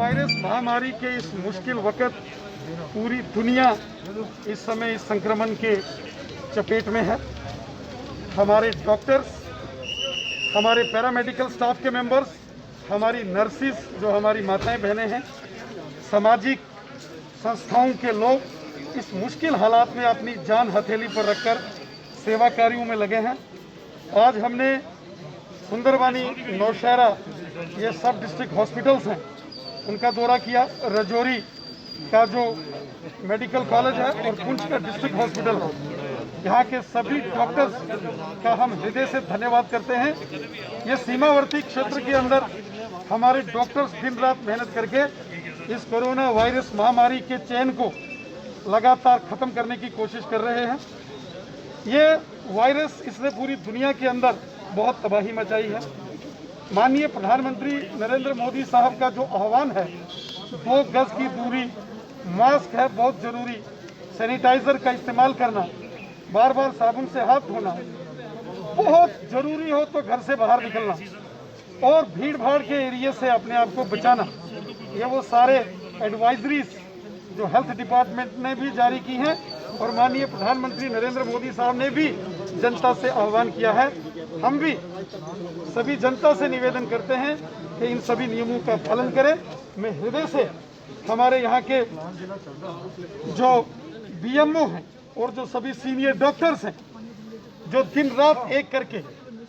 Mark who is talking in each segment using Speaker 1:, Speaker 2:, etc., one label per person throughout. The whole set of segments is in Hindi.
Speaker 1: वायरस महामारी के इस मुश्किल वक्त पूरी दुनिया इस समय इस संक्रमण के चपेट में है। हमारे डॉक्टर्स, हमारे पैरामेडिकल स्टाफ के मेंबर्स, हमारी नर्सिस जो हमारी माताएं बहनें हैं, सामाजिक संस्थाओं के लोग इस मुश्किल हालात में अपनी जान हथेली पर रखकर सेवा कार्यों में लगे हैं। आज हमने सुंदरबानी, नौशहरा, ये सब डिस्ट्रिक्ट हॉस्पिटल्स हैं, उनका दौरा किया। रजौरी का जो मेडिकल कॉलेज है और पुंछ का डिस्ट्रिक्ट हॉस्पिटल है, यहाँ के सभी डॉक्टर्स का हम हृदय से धन्यवाद करते हैं। ये सीमावर्ती क्षेत्र के अंदर हमारे डॉक्टर्स दिन रात मेहनत करके इस कोरोना वायरस महामारी के चेन को लगातार ख़त्म करने की कोशिश कर रहे हैं। ये वायरस, इसने पूरी दुनिया के अंदर बहुत तबाही मचाई है। माननीय प्रधानमंत्री नरेंद्र मोदी साहब का जो आह्वान है, 2 गज की दूरी, मास्क है बहुत ज़रूरी, सैनिटाइज़र का इस्तेमाल करना, बार बार साबुन से हाथ धोना, बहुत ज़रूरी हो तो घर से बाहर निकलना और भीड़ भाड़ के एरिया से अपने आप को बचाना, ये वो सारे एडवाइजरीज जो हेल्थ डिपार्टमेंट ने भी जारी की हैं और माननीय प्रधानमंत्री नरेंद्र मोदी साहब ने भी जनता से आह्वान किया है। हम भी सभी जनता से निवेदन करते हैं कि इन सभी नियमों का पालन करें। मैं हृदय से हमारे यहाँ के जो बीएमओ हैं और जो सभी सीनियर डॉक्टर्स हैं, जो दिन रात एक करके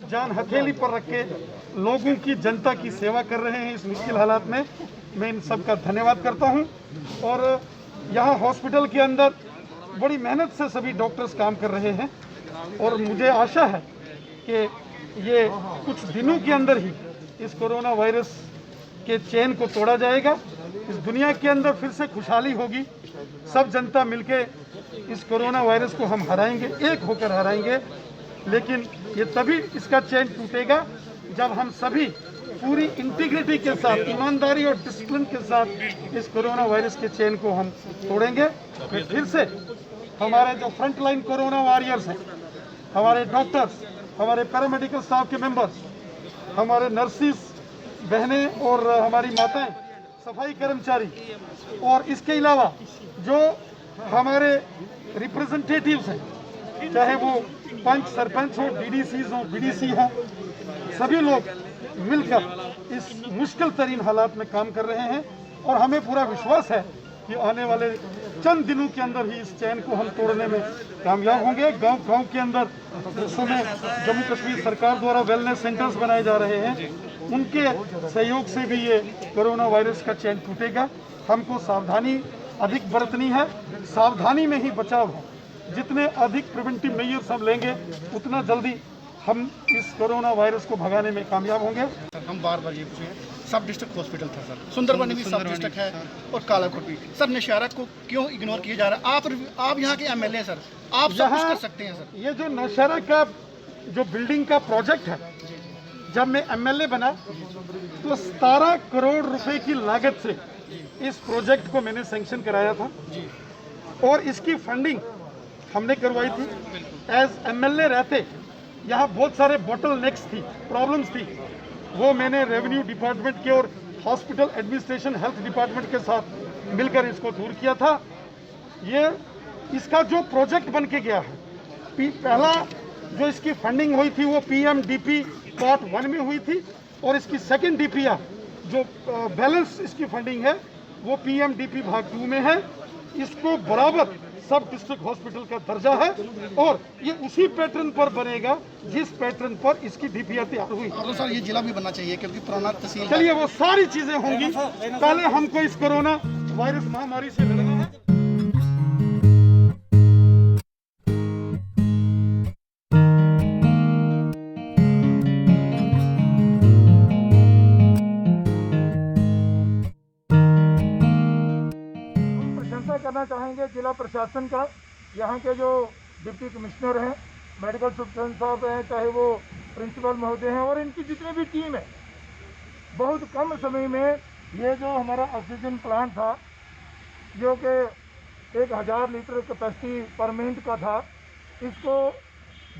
Speaker 1: जान हथेली पर रख के लोगों की, जनता की सेवा कर रहे हैं इस मुश्किल हालात में, मैं इन सब का धन्यवाद करता हूं। और यहाँ हॉस्पिटल के अंदर बड़ी मेहनत से सभी डॉक्टर्स काम कर रहे हैं और मुझे आशा है कि ये कुछ दिनों के अंदर ही इस कोरोना वायरस के चेन को तोड़ा जाएगा। इस दुनिया के अंदर फिर से खुशहाली होगी। सब जनता मिलके इस कोरोना वायरस को हम हराएंगे, एक होकर हराएंगे। लेकिन ये तभी इसका चेन टूटेगा जब हम सभी पूरी इंटीग्रिटी के साथ, ईमानदारी और डिसिप्लिन के साथ इस कोरोना वायरस के चेन को हम तोड़ेंगे। फिर से हमारे जो फ्रंट लाइन कोरोना वॉरियर्स हैं, हमारे डॉक्टर्स, हमारे पैरामेडिकल स्टाफ के मेंबर्स, हमारे नर्सिस बहनें और हमारी माताएं, सफाई कर्मचारी, और इसके अलावा जो हमारे रिप्रेजेंटेटिव्स हैं, चाहे वो पंच, सरपंच हो, डीडीसीज हो, बीडीसी हो, सभी लोग मिलकर इस मुश्किल तरीन हालात में काम कर रहे हैं और हमें पूरा विश्वास है कि आने वाले चंद दिनों के अंदर ही इस चैन को हम तोड़ने में कामयाब होंगे। गांव के अंदर इस समय जम्मू कश्मीर सरकार द्वारा वेलनेस सेंटर्स बनाए जा रहे हैं, उनके सहयोग से भी ये कोरोना वायरस का चैन टूटेगा। हमको सावधानी अधिक बरतनी है, सावधानी में ही बचाव है। जितने अधिक प्रिवेंटिव मेजर्स हम लेंगे, उतना जल्दी हम इस कोरोना वायरस को भगाने में कामयाब होंगे।
Speaker 2: हम बार बार ये पूछे, सब डिस्ट्रिक्ट हॉस्पिटल था सर, सुंदरबनी भी सब डिस्ट्रिक्ट है और कालाकोट भी। सर नौशहरा को क्यों इग्नोर किया जा रहा है? आप यहाँ के एमएलए हैं सर, आप सब कुछ कर सकते हैं सर।
Speaker 1: ये जो नौशहरा का जो बिल्डिंग का प्रोजेक्ट है, जब मैं एमएलए बना तो 17 करोड़ रुपए की लागत से इस प्रोजेक्ट को मैंने सैंक्शन कराया था और इसकी फंडिंग हमने करवाई थी। एज एमएलए रहते यहाँ बहुत सारे बॉटल नेक्स थी, प्रॉब्लम्स थी, वो मैंने रेवेन्यू डिपार्टमेंट के और हॉस्पिटल एडमिनिस्ट्रेशन हेल्थ डिपार्टमेंट के साथ मिलकर इसको दूर किया था। ये इसका जो प्रोजेक्ट बन के गया है, पहला जो इसकी फंडिंग हुई थी वो पीएमडीपी पार्ट 1 में हुई थी और इसकी सेकेंड डीपीआर जो बैलेंस इसकी फंडिंग है वो पीएमडीपी भाग 2 में है। इसको बराबर सब डिस्ट्रिक्ट हॉस्पिटल का दर्जा है और ये उसी पैटर्न पर बनेगा जिस पैटर्न पर इसकी डीपीआर तैयार हुई।
Speaker 2: तो सर ये जिला भी बनना चाहिए क्योंकि पुराना तहसील।
Speaker 1: चलिए वो सारी चीजें होंगी, पहले हमको इस कोरोना वायरस महामारी से लड़ना है। करना चाहेंगे जिला प्रशासन का, यहाँ के जो डिप्टी कमिश्नर हैं, मेडिकल सुपरडेंट साहब हैं, चाहे वो प्रिंसिपल महोदय हैं और इनकी जितनी भी टीम है, बहुत कम समय में ये जो हमारा ऑक्सीजन प्लांट था जो कि 1000 लीटर कैपेसिटी पर मिनट का था, इसको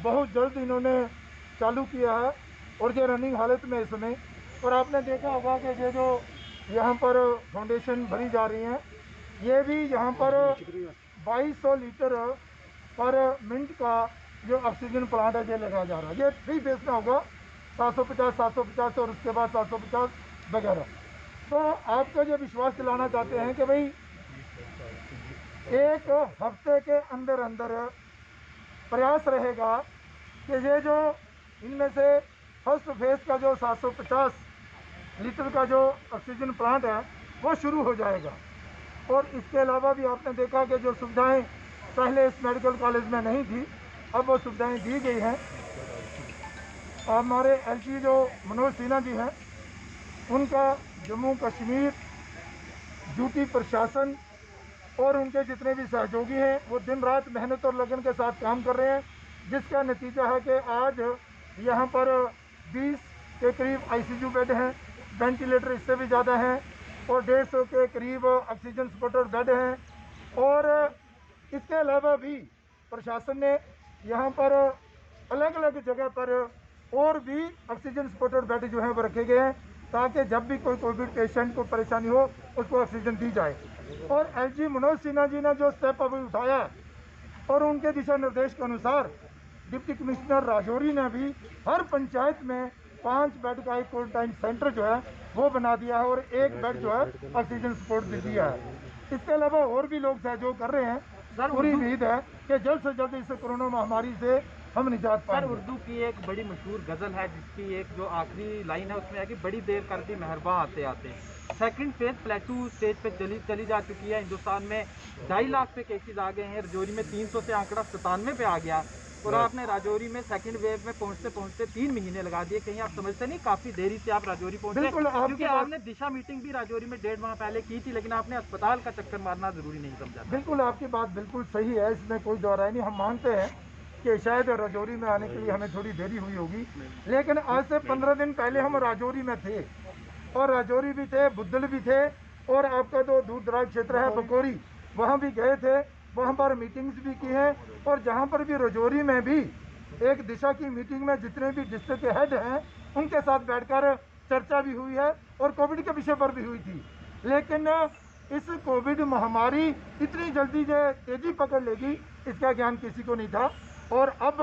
Speaker 1: बहुत जल्द इन्होंने चालू किया है और ये रनिंग हालत में इस समय। और आपने देखा होगा कि ये जो
Speaker 3: यहाँ पर फाउंडेशन भरी जा रही हैं। ये भी यहाँ पर 2200 लीटर पर मिनट का जो ऑक्सीजन प्लांट है ये लगाया जा रहा है। ये 3 फेज में होगा, 750 और उसके बाद 750 वगैरह। तो आपको ये विश्वास दिलाना चाहते हैं कि भाई एक हफ्ते के अंदर अंदर प्रयास रहेगा कि ये जो इनमें से फर्स्ट फेज का जो 750 लीटर का जो ऑक्सीजन प्लांट है वो शुरू हो जाएगा। और इसके अलावा भी आपने देखा कि जो सुविधाएं पहले इस मेडिकल कॉलेज में नहीं थी, अब वो सुविधाएं दी गई हैं। हमारे एलजी जो मनोज सिन्हा जी हैं, उनका जम्मू कश्मीर ड्यूटी प्रशासन और उनके जितने भी सहयोगी हैं वो दिन रात मेहनत और लगन के साथ काम कर रहे हैं, जिसका नतीजा है कि आज यहाँ पर 20 के करीब आईसीयू बेड हैं, वेंटिलेटर इससे भी ज़्यादा हैं और 150 के करीब ऑक्सीजन सपोर्टर बेड हैं। और इसके अलावा भी प्रशासन ने यहाँ पर अलग अलग जगह पर और भी ऑक्सीजन सपोर्टर बेड जो हैं वो रखे गए हैं, ताकि जब भी कोई कोविड पेशेंट को परेशानी हो उसको ऑक्सीजन दी जाए। और एलजी मनोज सिन्हा जी ने जो स्टेप अभी उठाया और उनके दिशा निर्देश के अनुसार डिप्टी कमिश्नर राजौरी ने भी हर पंचायत में 5 बेड का एक क्वारंटाइन सेंटर जो है वो बना दिया है और 1 बेड जो है ऑक्सीजन सपोर्ट दे दिया है। इसके अलावा और भी लोग सहयोग कर रहे हैं। पूरी उम्मीद है कि जल्द से जल्द इस कोरोना महामारी से हम निजात पाएंगे।
Speaker 4: सर, उर्दू की एक बड़ी मशहूर गज़ल है जिसकी एक जो आखिरी लाइन है उसमें है कि बड़ी देर कर दी मेहरबान आते आते। सेकंड फेज प्लेटू स्टेज पे चली जा चुकी है। हिंदुस्तान में 2.5 लाख पे केसेस आ गए हैं। राजौरी में 300 से आंकड़ा 97 पे आ गया और आपने राजौरी में सेकंड वेव में पहुंचते पहुंचते 3 महीने लगा दिए। कहीं आप समझते नहीं काफी देरी से आप राजौरी पहुंचे? क्योंकि आपने दिशा मीटिंग भी राजौरी में 1.5 माह पहले की थी, लेकिन आपने अस्पताल का चक्कर मारना जरूरी नहीं समझा।
Speaker 3: बिल्कुल, आपकी बात बिल्कुल सही है, इसमें कोई दो राय नहीं। हम मानते हैं कि शायद राजौरी में आने के लिए हमें थोड़ी देरी हुई होगी, लेकिन आज से 15 दिन पहले हम राजौरी में थे और राजौरी भी थे, बुद्धल भी थे और आपका जो दूर दराज क्षेत्र है बकोरी, वहाँ भी गए थे। वहाँ पर मीटिंग्स भी की हैं और जहाँ पर भी राजौरी में भी एक दिशा की मीटिंग में जितने भी डिस्ट्रिक्ट के हेड हैं उनके साथ बैठकर चर्चा भी हुई है और कोविड के विषय पर भी हुई थी। लेकिन इस कोविड महामारी इतनी जल्दी जो तेजी पकड़ लेगी इसका ज्ञान किसी को नहीं था और अब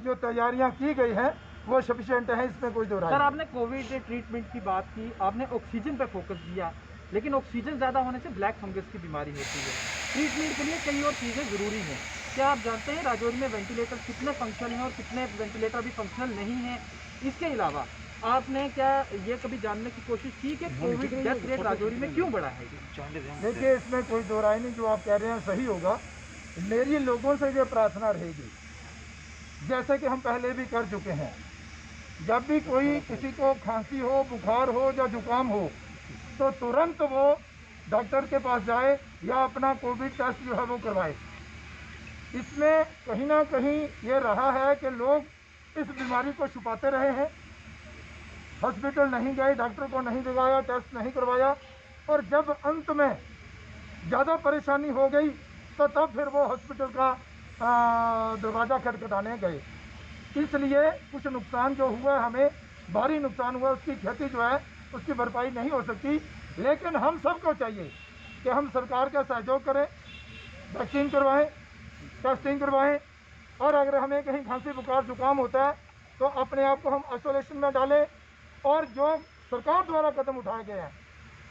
Speaker 3: जो तैयारियां की गई हैं वो सफिशिएंट है, इसमें कोई दो राय नहीं।
Speaker 4: सर, आपने कोविड ट्रीटमेंट की बात की, आपने ऑक्सीजन पर फोकस किया, लेकिन ऑक्सीजन ज़्यादा होने से ब्लैक फंगस की बीमारी होती है। ट्रीटमेंट के लिए कई और चीज़ें ज़रूरी हैं। क्या आप जानते हैं राजौरी में वेंटिलेटर कितने फंक्शनल हैं और कितने वेंटिलेटर भी फंक्शनल नहीं हैं? इसके अलावा आपने क्या ये कभी जानने की कोशिश की कि कोविड डेथ रेट राजौरी में क्यों बढ़ा है?
Speaker 3: देखिए, इसमें कोई दो राय नहीं, जो आप कह रहे हैं सही होगा। मेरी लोगों से ये प्रार्थना रहेगी, जैसे कि हम पहले भी कर चुके हैं, जब भी कोई किसी को खांसी हो, बुखार हो या जुकाम हो तो तुरंत वो डॉक्टर के पास जाए या अपना कोविड टेस्ट जो है वो करवाए। इसमें कहीं ना कहीं ये रहा है कि लोग इस बीमारी को छुपाते रहे हैं, हॉस्पिटल नहीं गए, डॉक्टर को नहीं दिखाया, टेस्ट नहीं करवाया और जब अंत में ज़्यादा परेशानी हो गई तो तब फिर वो हॉस्पिटल का दरवाज़ा खटखटाने गए। इसलिए कुछ नुकसान जो हुआ, हमें भारी नुकसान हुआ, उसकी क्षति जो है उसकी भरपाई नहीं हो सकती। लेकिन हम सबको चाहिए कि हम सरकार का सहयोग करें, वैक्सीन करवाएं, टेस्टिंग करवाएं और अगर हमें कहीं खांसी बुखार जुकाम होता है तो अपने आप को हम आइसोलेशन में डालें और जो सरकार द्वारा कदम उठाए गए हैं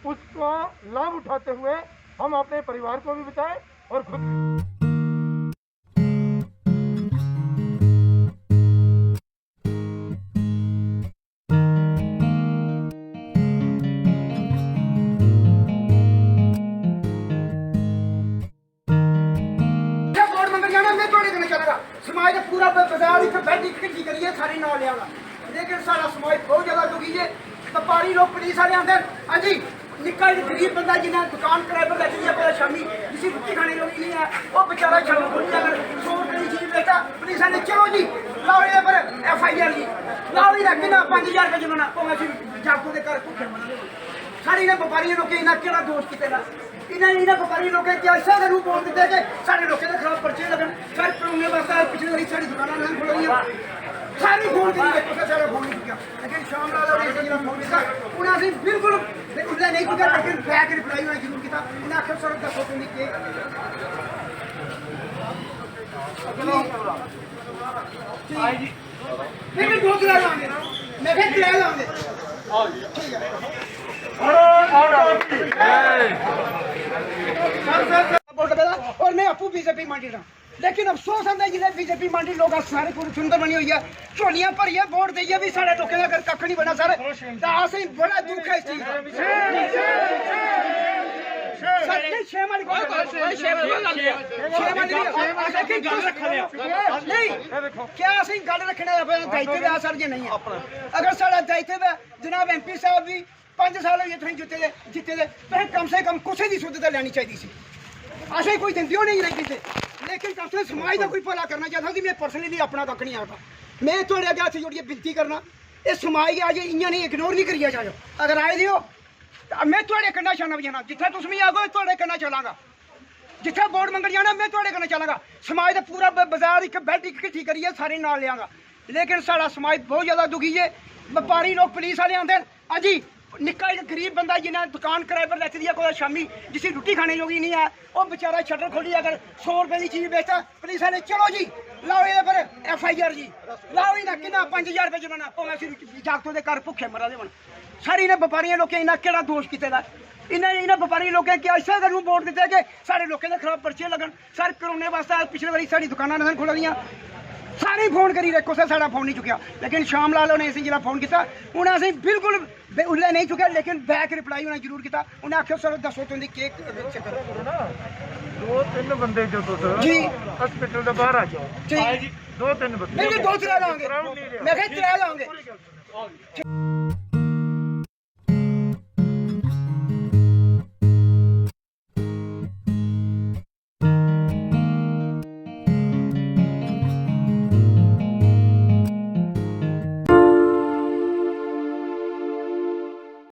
Speaker 3: उसका लाभ उठाते हुए हम अपने परिवार को भी बचाएं और खुद
Speaker 2: समाज का पूरा बाजार इतने बैठी इकट्ठी करिए सारे नाल लिया, लेकिन सारा समाज बहुत ज्यादा दुखी है। व्यापारी लोग पुलिस वाले आते हैं, हाँ जी निक्का गरीब बंदा जिन्हें दुकान किराए पर बैठी है शामी जिसी रोटी खाने लोग नहीं है वो बेचारा शर्म को नहीं, अगर 100 रुपये की चीज बेचा पुलिस ने चलो जी लाओ ये पर FIR जी लाओ ही रखे ना 5000 रुपये जुर्माना जागो के घर भुखे मरने। सारी ने व्यापारी लोग इन्हें केड़ा दोष किया, इन्हें व्यापारी लोग ऐसा रूप बोल देते कि सारे लोगों के खिलाफ पर्चे लगन, सारे परोने वास्ते पिछले वाली सारी दुकाना नहीं खोली सारी फोन करी सारा फोन नहीं किया। लेकिन शाम लाल फोन किया उन्हें बिल्कुल है लेकिन बैक रिप्लाई उन्हें जरूर किया उन्हें आखिर सर दसो तुम के लेकिन दो किला लाएंगे मैं फिर किला लाएंगे और मैं आपू बीजेपी मांडी रहा लेकिन अफसोस है जिले बीजेपी मांडी लोग सारे पूरी सुंदर बनी हुई है झोलियां भरिए वोट देइए भी सारे लोगों का कख नहीं बना सर असें बड़ा दुख है इस चीज क्या असें गल रखने दायित्व है सर जी नहीं है अगर साढ़ा दायित्व है जनाब MP साहब भी 5 साल हो गए जीते दे तो कम से कम कुछ की सुविधा लेनी चाहिए सी असें कोई दिंदी नहीं रही थे लेकिन कम से समाज का कोई भला करना चाहता कि मैं पर्सनली अपना कख नहीं आता मैं थोड़े अगे हथ जोड़िए विनती करना ये समाज अज इं नहीं इग्नोर नहीं करिए जाओ अगर आए दे मैं थोड़े कन्नै छाना भी जाना जिथे तुम भी आगो थोड़े कन्नै चलांगा जिथे वोट मंगन जाना मैं थोड़े कन्नै चलांगा समाज का पूरा बाजार एक बेल्ट इकट्ठी करिए सारे नाल लियांगा लेकिन साड़ा समाज बहुत ज़्यादा दुखी है व्यापारी लोग पुलिस वाले आते हैं अजी निक्का एक गरीब बंदा जिन्हें दुकान किराए पर लैती दी है कोई शामी जिसकी रुट्टी खाने जोगी नहीं है वो बेचारा शटर खोली अगर 100 रुपए की चीज़ बेचता पुलिस वाले चलो जी लाओ ये पर FIR जी लाओ इन्हें कि 5000 रुपये जुर्माना भावें जागतों के घर भुखे मरा दे सर इन्हें व्यापारियों लोगों इन्हें केड़ा दोष किया इन्हें व्यापारी लोगों क्या इस गल वोट दिते कि सारे लोगों के खिलाफ पर्चे लगन सर करोने वास्ते पिछले बारी साड़ी दुकाना नहीं खोल दी सारे फोन करी रखो सर साड़ा फोन नहीं चुकया लेकिन शाम लाल ने जो फोन किया उन्हें असें बिल्कुल उल्ले नहीं चुकया लेकिन बैक रिप्लाई उन्हें जरूर किया उन्हें आखिया सर दसो तुम केक चक्कर
Speaker 3: 2-3 बंदे जो
Speaker 2: जी
Speaker 3: हॉस्पिटल के बाहर आ जाओ
Speaker 2: जी
Speaker 3: 2-3 बंदे
Speaker 2: नहीं 2-3 लाओगे मैं 3 लाओगे